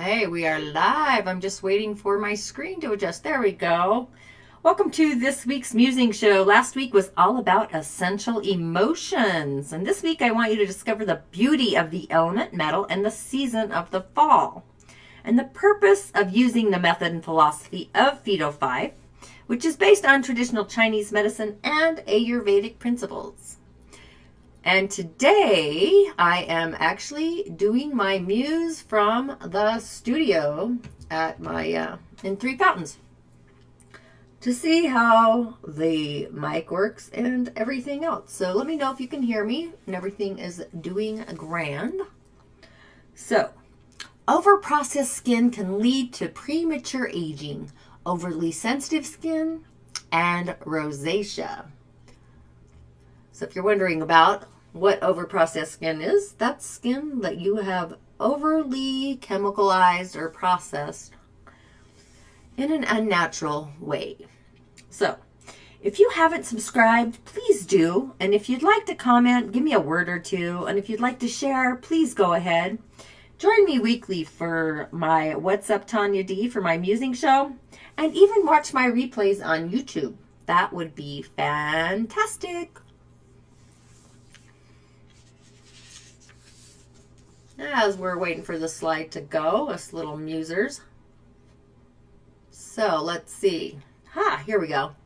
Hey, we are live. I'm just waiting for my screen to adjust. There we go. Welcome to this week's Musing Show. Last week was all about essential emotions. And this week I want you to discover the beauty of the element metal and the season of the fall. And the purpose of using the method and philosophy of Phyto 5, which is based on traditional Chinese medicine and Ayurvedic principles. And today I am actually doing my Muse from the studio at my in Three Fountains to see how the mic works and everything else. So let me know if you can hear me and everything is doing grand. So, overprocessed skin can lead to premature aging, overly sensitive skin, and rosacea. So if you're wondering about what overprocessed skin is, that's skin that you have overly chemicalized or processed in an unnatural way. So, if you haven't subscribed, please do. And if you'd like to comment, give me a word or two. And if you'd like to share, please go ahead. Join me weekly for my What's Up Tonya D for my Musing Show. And even watch my replays on YouTube. That would be fantastic. As we're waiting for the slide to go, us little musers. So let's see. Here we go.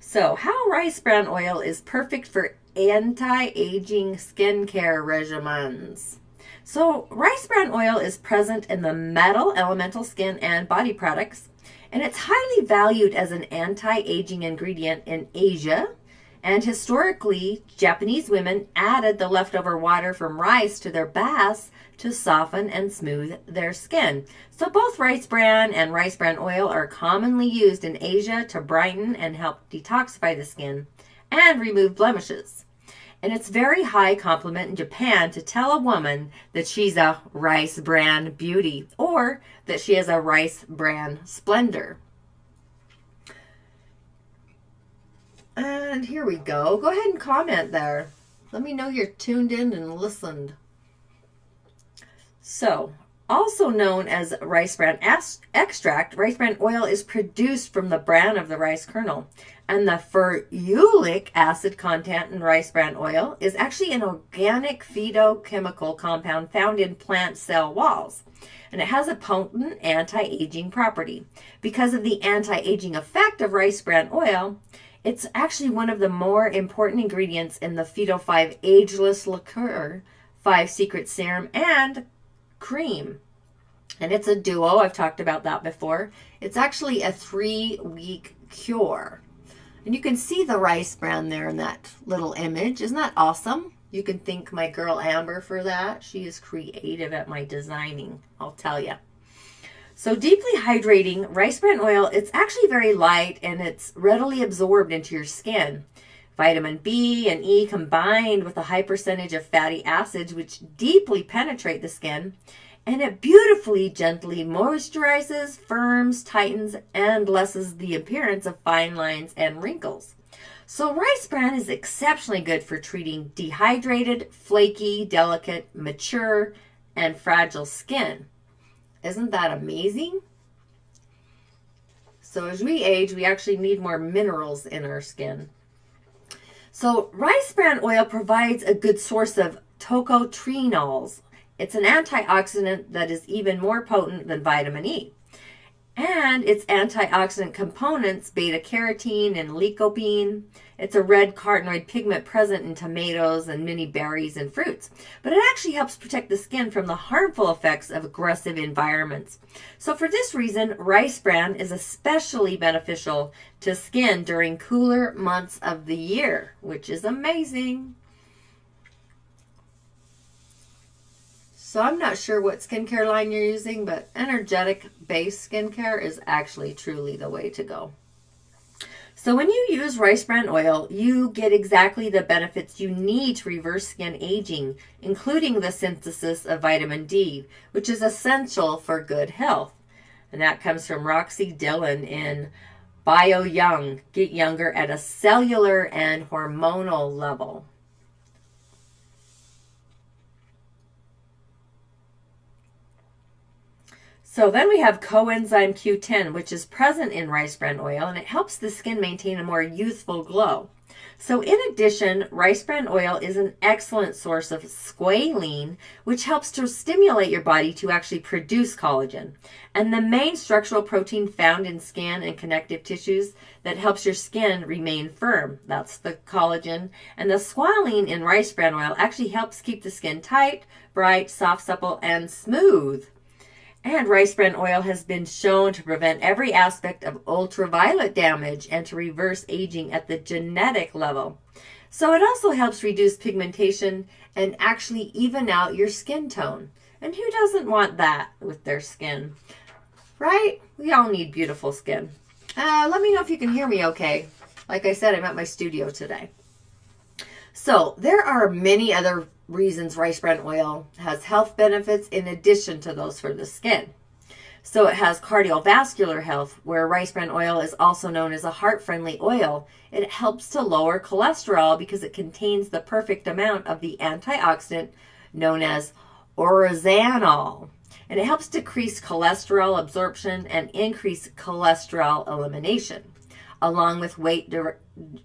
So how rice bran oil is perfect for anti-aging skincare regimens. So rice bran oil is present in the metal, elemental skin, and body products, and it's highly valued as an anti-aging ingredient in Asia. And historically, Japanese women added the leftover water from rice to their baths to soften and smooth their skin. So both rice bran and rice bran oil are commonly used in Asia to brighten and help detoxify the skin and remove blemishes. And it's very high compliment in Japan to tell a woman that she's a rice bran beauty or that she has a rice bran splendor. And here we go. Go ahead and comment there. Let me know you're tuned in and listened. So, also known as rice bran extract, rice bran oil is produced from the bran of the rice kernel. And the ferulic acid content in rice bran oil is actually an organic phytochemical compound found in plant cell walls. And it has a potent anti-aging property. Because of the anti-aging effect of rice bran oil, it's actually one of the more important ingredients in the Phyto 5 Ageless LACURE 5 Secret Serum and cream. And it's a duo. I've talked about that before. It's actually a 3-week cure. And you can see the rice bran there in that little image. Isn't that awesome? You can thank my girl Amber for that. She is creative at my designing, I'll tell you. So deeply hydrating rice bran oil, it's actually very light and it's readily absorbed into your skin. Vitamin B and E combined with a high percentage of fatty acids which deeply penetrate the skin, and it beautifully gently moisturizes, firms, tightens, and lessens the appearance of fine lines and wrinkles. So rice bran is exceptionally good for treating dehydrated, flaky, delicate, mature, and fragile skin. Isn't that amazing? So as we age, we actually need more minerals in our skin. So rice bran oil provides a good source of tocotrenols. It's an antioxidant that is even more potent than vitamin E. And its antioxidant components, beta-carotene and lycopene. It's a red carotenoid pigment present in tomatoes and many berries and fruits. But it actually helps protect the skin from the harmful effects of aggressive environments. So for this reason, rice bran is especially beneficial to skin during cooler months of the year, which is amazing. So I'm not sure what skincare line you're using, but energetic-based skincare is actually truly the way to go. So when you use rice bran oil, you get exactly the benefits you need to reverse skin aging, including the synthesis of vitamin D, which is essential for good health. And that comes from Roxy Dillon in Bio Young, Get Younger at a Cellular and Hormonal Level. So then we have coenzyme Q10, which is present in rice bran oil, and it helps the skin maintain a more youthful glow. So in addition, rice bran oil is an excellent source of squalene, which helps to stimulate your body to actually produce collagen. And the main structural protein found in skin and connective tissues that helps your skin remain firm. That's the collagen. And the squalene in rice bran oil actually helps keep the skin tight, bright, soft, supple, and smooth. And rice bran oil has been shown to prevent every aspect of ultraviolet damage and to reverse aging at the genetic level. So it also helps reduce pigmentation and actually even out your skin tone. And who doesn't want that with their skin? Right? We all need beautiful skin. Let me know if you can hear me okay. Like I said, I'm at my studio today. So there are many other reasons rice bran oil has health benefits in addition to those for the skin. So it has cardiovascular health, where rice bran oil is also known as a heart-friendly oil. It helps to lower cholesterol because it contains the perfect amount of the antioxidant known as oryzanol. And it helps decrease cholesterol absorption and increase cholesterol elimination, along with weight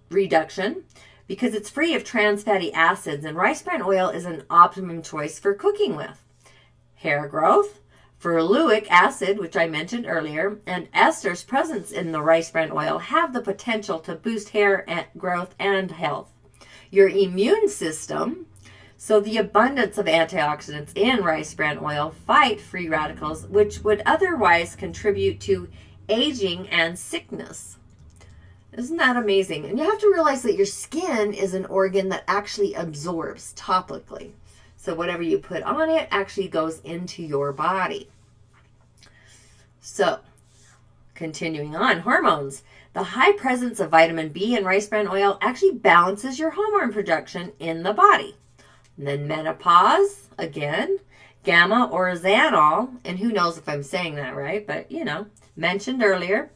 reduction, because it's free of trans fatty acids, and rice bran oil is an optimum choice for cooking with. Hair growth, ferulic acid, which I mentioned earlier, and esters present in the rice bran oil have the potential to boost hair growth and health. Your immune system, so the abundance of antioxidants in rice bran oil fight free radicals, which would otherwise contribute to aging and sickness. Isn't that amazing? And you have to realize that your skin is an organ that actually absorbs topically. So whatever you put on it actually goes into your body. So, continuing on, hormones. The high presence of vitamin B in rice bran oil actually balances your hormone production in the body. And then menopause, again, gamma oryzanol, and who knows if I'm saying that right, but mentioned earlier,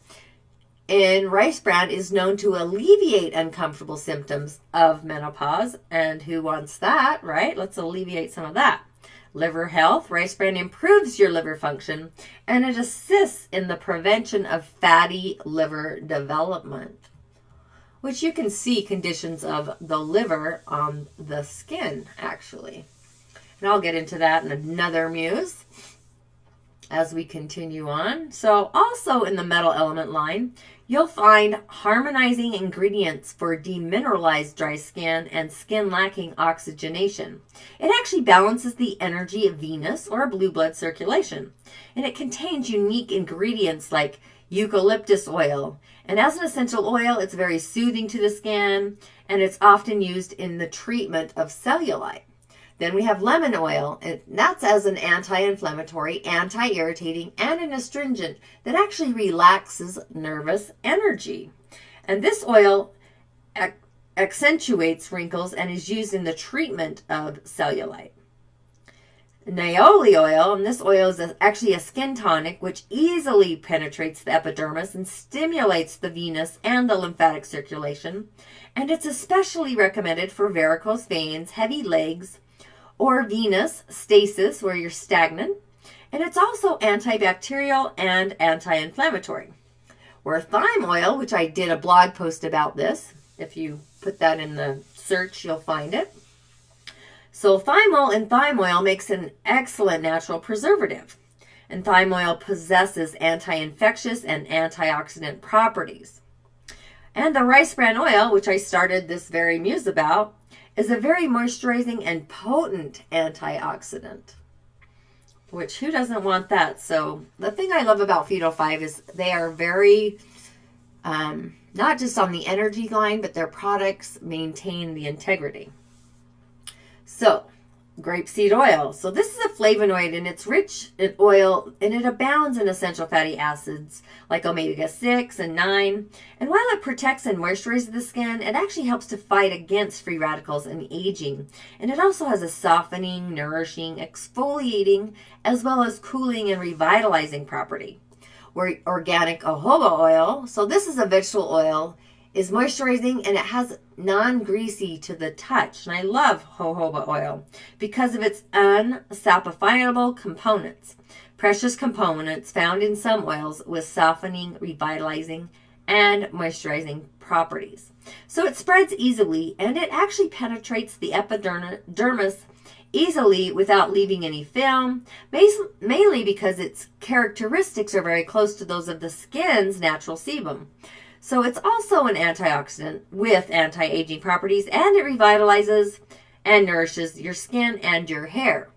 in rice bran is known to alleviate uncomfortable symptoms of menopause. And who wants that, right? Let's alleviate some of that. Liver health. Rice bran improves your liver function, and it assists in the prevention of fatty liver development, which you can see conditions of the liver on the skin, actually. And I'll get into that in another Muse as we continue on. So also in the metal element line, you'll find harmonizing ingredients for demineralized dry skin and skin lacking oxygenation. It actually balances the energy of venous or blue blood circulation. And it contains unique ingredients like eucalyptus oil. And as an essential oil, it's very soothing to the skin, and it's often used in the treatment of cellulite. Then we have lemon oil, and that's as an anti-inflammatory, anti-irritating, and an astringent that actually relaxes nervous energy. And this oil accentuates wrinkles and is used in the treatment of cellulite. Naioli oil, and this oil is actually a skin tonic which easily penetrates the epidermis and stimulates the venous and the lymphatic circulation. And it's especially recommended for varicose veins, heavy legs, or venous stasis where you're stagnant. And it's also antibacterial and anti-inflammatory. Where thyme oil, which I did a blog post about this, if you put that in the search, you'll find it. So thymol in thyme oil makes an excellent natural preservative. And thyme oil possesses anti-infectious and antioxidant properties. And the rice bran oil, which I started this very Muse about, is a very moisturizing and potent antioxidant, which who doesn't want that? So the thing I love about Phyto 5 is they are very, not just on the energy line, but their products maintain the integrity. So grapeseed oil. So this is a flavonoid, and it's rich in oil, and it abounds in essential fatty acids like omega-6 and 9. And while it protects and moisturizes the skin, it actually helps to fight against free radicals and aging. And it also has a softening, nourishing, exfoliating, as well as cooling and revitalizing property. Or organic jojoba oil. So this is a vegetable oil, is moisturizing, and it has non-greasy to the touch. And I love jojoba oil because of its unsaponifiable components. Precious components found in some oils with softening, revitalizing, and moisturizing properties. So it spreads easily, and it actually penetrates the epidermis easily without leaving any film, mainly because its characteristics are very close to those of the skin's natural sebum. So it's also an antioxidant with anti-aging properties, and it revitalizes and nourishes your skin and your hair.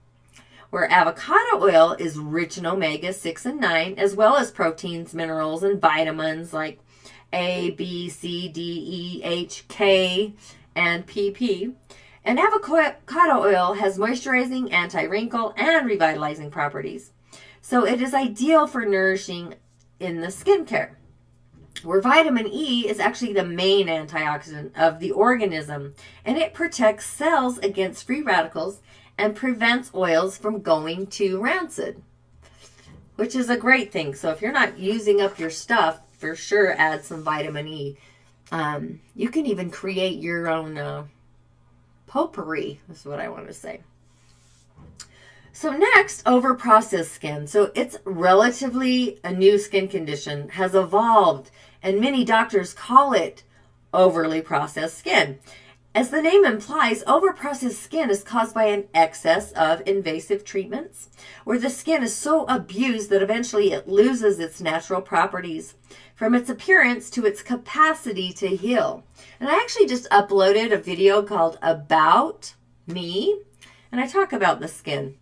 Where avocado oil is rich in omega-6 and 9, as well as proteins, minerals, and vitamins like A, B, C, D, E, H, K, and PP. And avocado oil has moisturizing, anti-wrinkle, and revitalizing properties. So it is ideal for nourishing in the skincare. Where vitamin E is actually the main antioxidant of the organism, and it protects cells against free radicals and prevents oils from going to rancid, which is a great thing. So if you're not using up your stuff, for sure add some vitamin E. You can even create your own potpourri, is what I want to say. So next, overprocessed skin. So it's relatively a new skin condition, has evolved, and many doctors call it overly processed skin. As the name implies, overprocessed skin is caused by an excess of invasive treatments, where the skin is so abused that eventually it loses its natural properties, from its appearance to its capacity to heal. And I actually just uploaded a video called About Me, and I talk about the skin.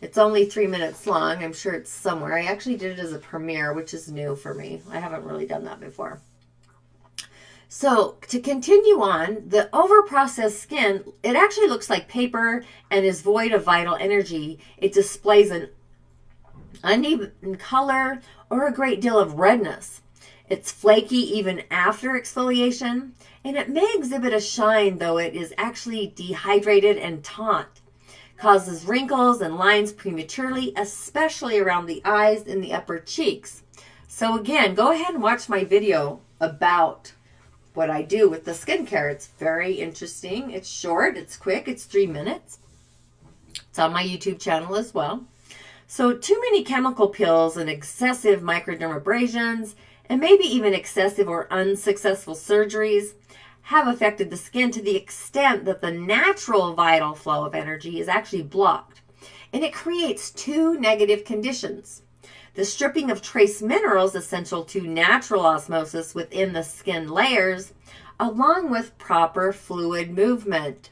It's only 3 minutes long. I'm sure it's somewhere. I actually did it as a premiere, which is new for me. I haven't really done that before. So to continue on, the overprocessed skin, it actually looks like paper and is void of vital energy. It displays an uneven color or a great deal of redness. It's flaky even after exfoliation, and it may exhibit a shine, though it is actually dehydrated and taut. Causes wrinkles and lines prematurely, especially around the eyes and the upper cheeks. So again, go ahead and watch my video about what I do with the skincare. It's very interesting. It's short, it's quick, it's 3 minutes. It's on my YouTube channel as well. So too many chemical peels and excessive microdermabrasions, and maybe even excessive or unsuccessful surgeries, have affected the skin to the extent that the natural vital flow of energy is actually blocked. And it creates two negative conditions: the stripping of trace minerals essential to natural osmosis within the skin layers, along with proper fluid movement.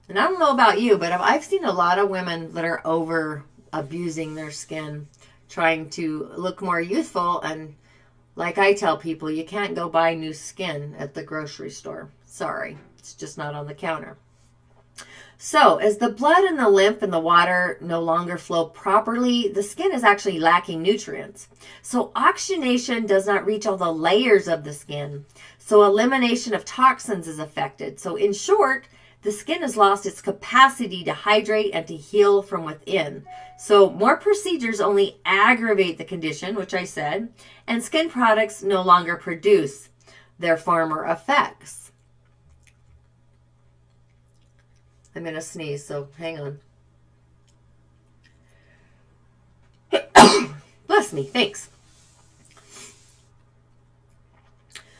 And I don't know about you, but I've seen a lot of women that are over abusing their skin, trying to look more youthful. And like I tell people, you can't go buy new skin at the grocery store. Sorry, it's just not on the counter. So as the blood and the lymph and the water no longer flow properly, the skin is actually lacking nutrients. So oxygenation does not reach all the layers of the skin. So elimination of toxins is affected. So in short, the skin has lost its capacity to hydrate and to heal from within. So more procedures only aggravate the condition, which I said, and skin products no longer produce their former effects. I'm going to sneeze, so hang on. Bless me, thanks.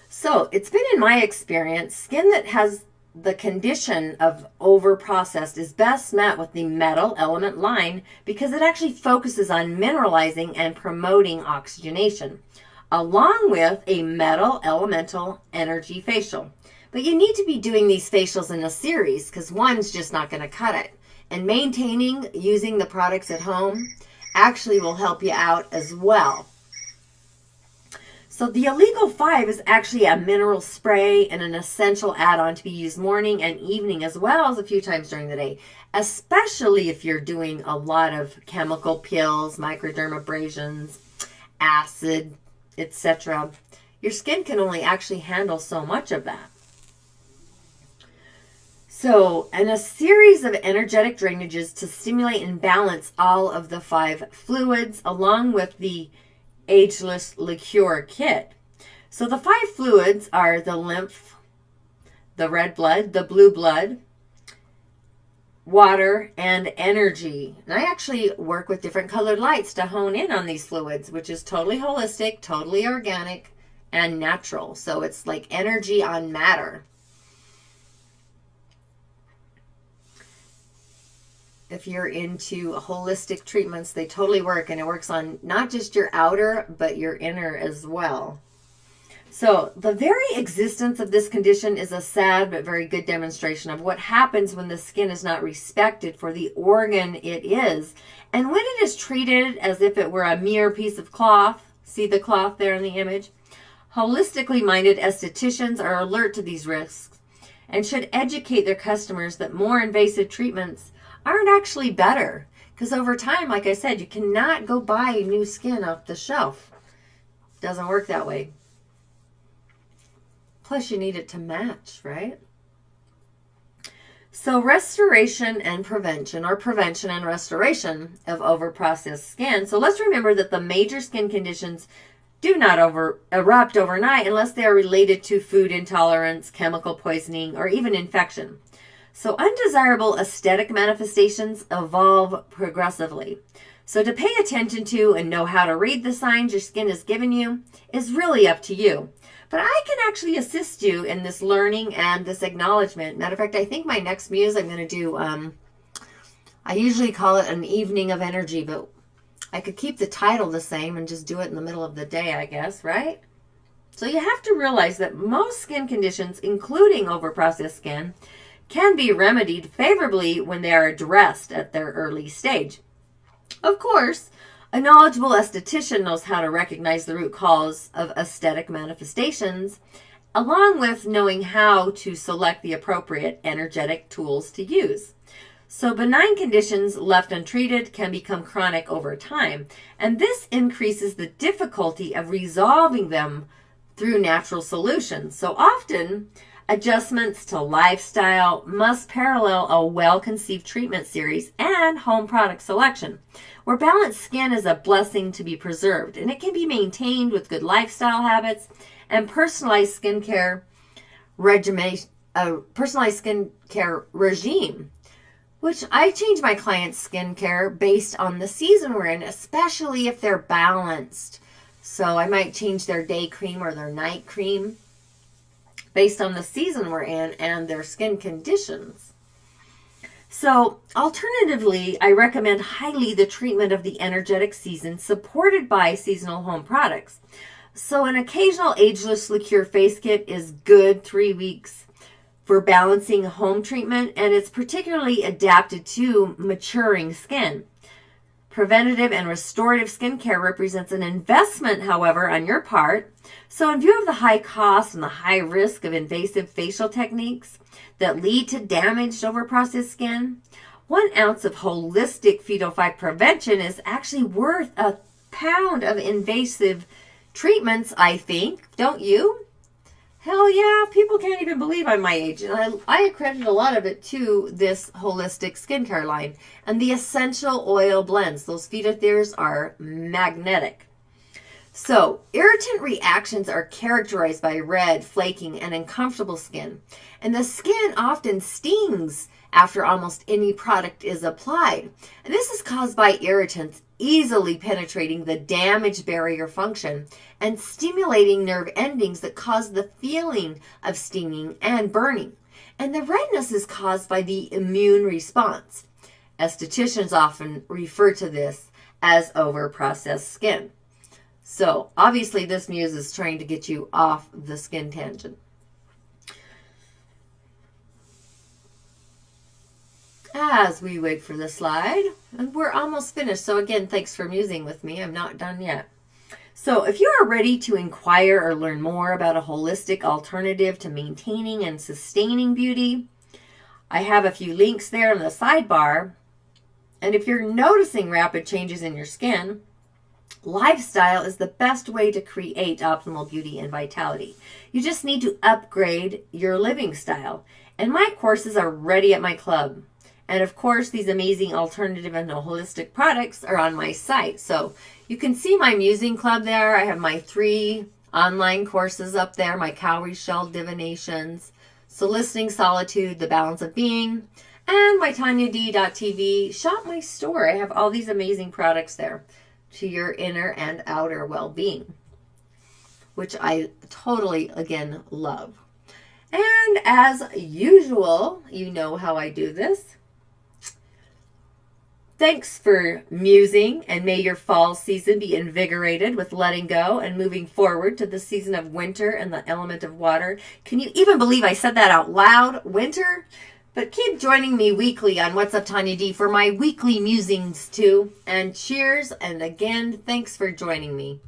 So it's been in my experience, skin that has the condition of overprocessed is best met with the metal element line because it actually focuses on mineralizing and promoting oxygenation, along with a metal elemental energy facial. But you need to be doing these facials in a series because one's just not going to cut it. And maintaining using the products at home actually will help you out as well. So the Illegal 5 is actually a mineral spray and an essential add-on to be used morning and evening, as well as a few times during the day, especially if you're doing a lot of chemical peels, microdermabrasions, acid, etc. Your skin can only actually handle so much of that. So, and a series of energetic drainages to stimulate and balance all of the 5 fluids, along with the AGELESS LACURE kit. So the 5 fluids are the lymph, the red blood, the blue blood, water, and energy. And I actually work with different colored lights to hone in on these fluids, which is totally holistic, totally organic, and natural. So it's like energy on matter. If you're into holistic treatments, they totally work, and it works on not just your outer, but your inner as well. So the very existence of this condition is a sad but very good demonstration of what happens when the skin is not respected for the organ it is, and when it is treated as if it were a mere piece of cloth. See the cloth there in the image? Holistically minded estheticians are alert to these risks and should educate their customers that more invasive treatments aren't actually better, because over time, like I said, you cannot go buy new skin off the shelf. It doesn't work that way. Plus, you need it to match, right? So restoration and prevention, or prevention and restoration of overprocessed skin. So let's remember that the major skin conditions do not erupt overnight unless they are related to food intolerance, chemical poisoning, or even infection. So undesirable aesthetic manifestations evolve progressively. So to pay attention to and know how to read the signs your skin is giving you is really up to you. But I can actually assist you in this learning and this acknowledgement. Matter of fact, I think my next muse I'm going to do, I usually call it an evening of energy, but I could keep the title the same and just do it in the middle of the day, I guess, right? So you have to realize that most skin conditions, including overprocessed skin, can be remedied favorably when they are addressed at their early stage. Of course, a knowledgeable esthetician knows how to recognize the root cause of aesthetic manifestations, along with knowing how to select the appropriate energetic tools to use. So benign conditions left untreated can become chronic over time, and this increases the difficulty of resolving them through natural solutions. So often, adjustments to lifestyle must parallel a well-conceived treatment series and home product selection, where balanced skin is a blessing to be preserved, and it can be maintained with good lifestyle habits and personalized skincare regime, which I change my clients' skincare based on the season we're in, especially if they're balanced. So I might change their day cream or their night cream based on the season we're in and their skin conditions. So alternatively, I recommend highly the treatment of the energetic season supported by seasonal home products. So an occasional ageless LACURE face kit is good 3 weeks for balancing home treatment, and it's particularly adapted to maturing skin. Preventative and restorative skincare represents an investment, however, on your part. So in view of the high cost and the high risk of invasive facial techniques that lead to damaged overprocessed skin, 1 ounce of holistic phytophyte prevention is actually worth a pound of invasive treatments, I think. Don't you? Hell yeah, people can't even believe I'm my age. And I accredit a lot of it to this holistic skincare line. And the essential oil blends, those phytothers are magnetic. So, irritant reactions are characterized by red, flaking, and uncomfortable skin. And the skin often stings after almost any product is applied. And this is caused by irritants easily penetrating the damaged barrier function and stimulating nerve endings that cause the feeling of stinging and burning. And the redness is caused by the immune response. Estheticians often refer to this as overprocessed skin. So obviously this muse is trying to get you off the skin tangent. As we wait for the slide, and we're almost finished. So again, thanks for musing with me. I'm not done yet. So if you are ready to inquire or learn more about a holistic alternative to maintaining and sustaining beauty, I have a few links there in the sidebar. And if you're noticing rapid changes in your skin, lifestyle is the best way to create optimal beauty and vitality. You just need to upgrade your living style. And my courses are ready at my club. And of course, these amazing alternative and holistic products are on my site. So you can see my Musing Club there. I have my 3 online courses up there, my cowrie shell divinations, soliciting solitude, the balance of being, and my TonyaD.tv. Shop my store. I have all these amazing products there to your inner and outer well-being, which I totally, again, love. And as usual, you know how I do this. Thanks for musing, and may your fall season be invigorated with letting go and moving forward to the season of winter and the element of water. Can you even believe I said that out loud? Winter? But keep joining me weekly on What's Up Tonya D for my weekly musings too. And cheers, and again, thanks for joining me.